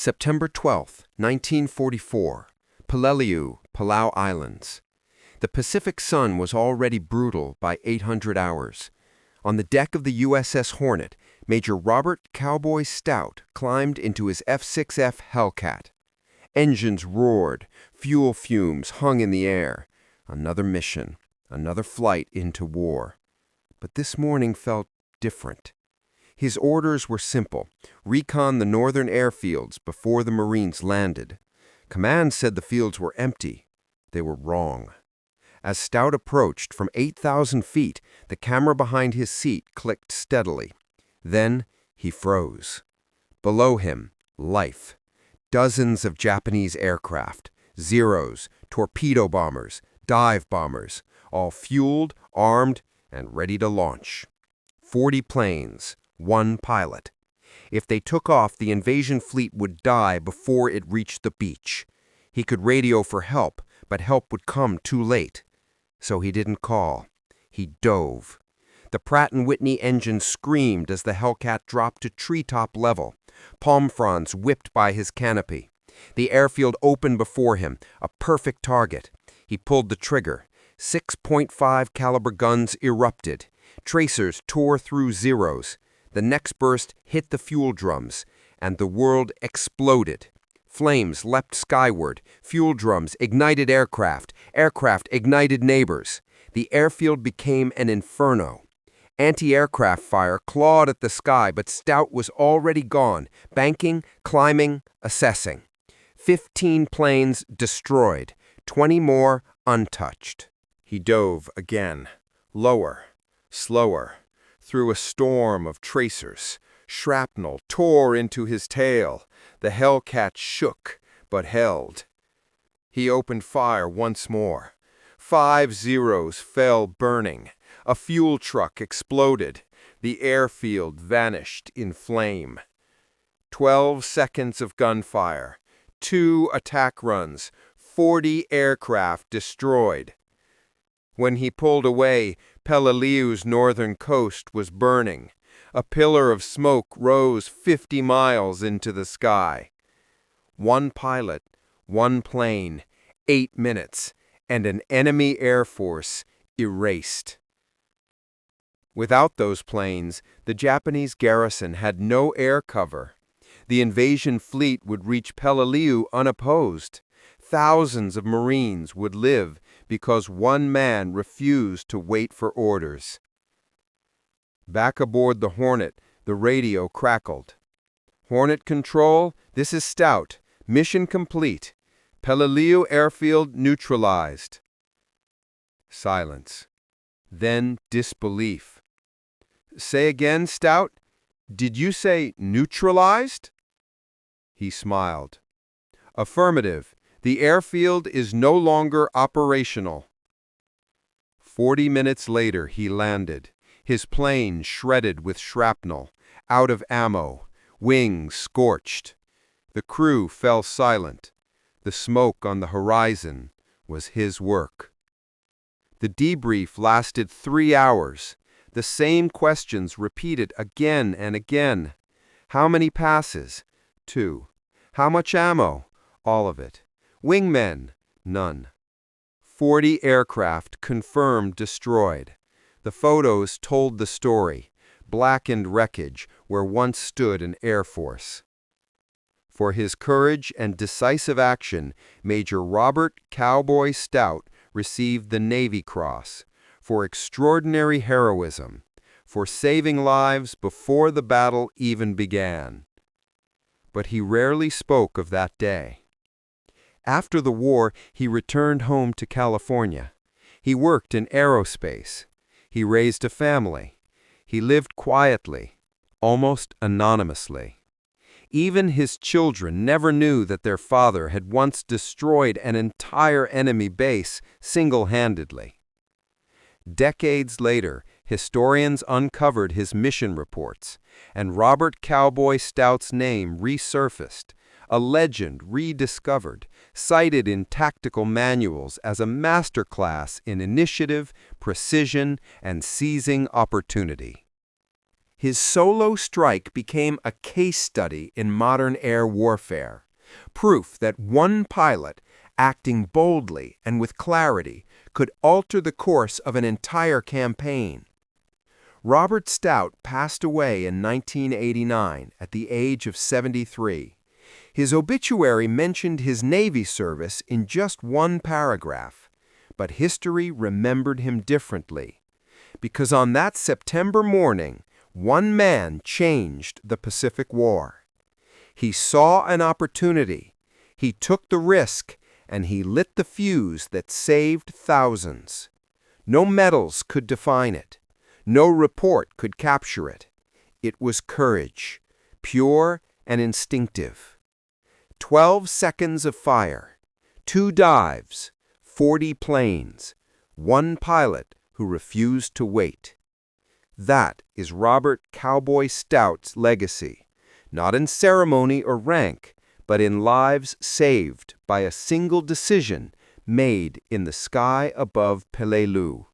September 12, 1944, Peleliu, Palau Islands. The Pacific sun was already brutal by 800 hours. On the deck of the USS Hornet, Major Robert Cowboy Stout climbed into his F-6F Hellcat. Engines roared, fuel fumes hung in the air. Another mission, another flight into war. But this morning felt different. His orders were simple: recon the northern airfields before the Marines landed. Command said the fields were empty. They were wrong. As Stout approached from 8,000 feet, the camera behind his seat clicked steadily. Then he froze. Below him, life. Dozens of Japanese aircraft, Zeros, torpedo bombers, dive bombers, all fueled, armed, and ready to launch. 40 planes, one pilot. If they took off, the invasion fleet would die before it reached the beach. He could radio for help, but help would come too late. So he didn't call. He dove. The Pratt & Whitney engine screamed as the Hellcat dropped to treetop level. Palm fronds whipped by his canopy. The airfield opened before him, a perfect target. He pulled the trigger. 6.5 caliber guns erupted. Tracers tore through Zeros. The next burst hit the fuel drums, and the world exploded. Flames leapt skyward. Fuel drums ignited aircraft. Aircraft ignited neighbors. The airfield became an inferno. Anti-aircraft fire clawed at the sky, but Stout was already gone, banking, climbing, assessing. 15 planes destroyed, 20 more untouched. He dove again, lower, slower, through a storm of tracers. Shrapnel tore into his tail. The Hellcat shook, but held. He opened fire once more. 5 Zeros fell burning. A fuel truck exploded. The airfield vanished in flame. 12 seconds of gunfire. 2 attack runs. 40 aircraft destroyed. When he pulled away, Peleliu's northern coast was burning. A pillar of smoke rose 50 miles into the sky. One pilot, one plane, 8 minutes, and an enemy air force erased. Without those planes, the Japanese garrison had no air cover. The invasion fleet would reach Peleliu unopposed. Thousands of Marines would live because one man refused to wait for orders. Back aboard the Hornet, the radio crackled. "Hornet Control, this is Stout. Mission complete. Peleliu airfield neutralized." Silence. Then disbelief. "Say again, Stout. Did you say neutralized?" He smiled. "Affirmative. The airfield is no longer operational." 40 minutes later he landed, his plane shredded with shrapnel, out of ammo, wings scorched. The crew fell silent. The smoke on the horizon was his work. The debrief lasted 3 hours. The same questions repeated again and again. How many passes? 2. How much ammo? All of it. Wingmen? None. 40 aircraft confirmed destroyed. The photos told the story. Blackened wreckage where once stood an air force. For his courage and decisive action, Major Robert Cowboy Stout received the Navy Cross. For extraordinary heroism. For saving lives before the battle even began. But he rarely spoke of that day. After the war, he returned home to California. He worked in aerospace. He raised a family. He lived quietly, almost anonymously. Even his children never knew that their father had once destroyed an entire enemy base single-handedly. Decades later, historians uncovered his mission reports, and Robert Cowboy Stout's name resurfaced, a legend rediscovered, cited in tactical manuals as a masterclass in initiative, precision, and seizing opportunity. His solo strike became a case study in modern air warfare, proof that one pilot, acting boldly and with clarity, could alter the course of an entire campaign. Robert Stout passed away in 1989 at the age of 73. His obituary mentioned his Navy service in just one paragraph, but history remembered him differently, because on that September morning, one man changed the Pacific War. He saw an opportunity, he took the risk, and he lit the fuse that saved thousands. No medals could define it. No report could capture it. It was courage, pure and instinctive. 12 seconds of fire, 2 dives, 40 planes, one pilot who refused to wait. That is Robert Cowboy Stout's legacy, not in ceremony or rank, but in lives saved by a single decision made in the sky above Peleliu.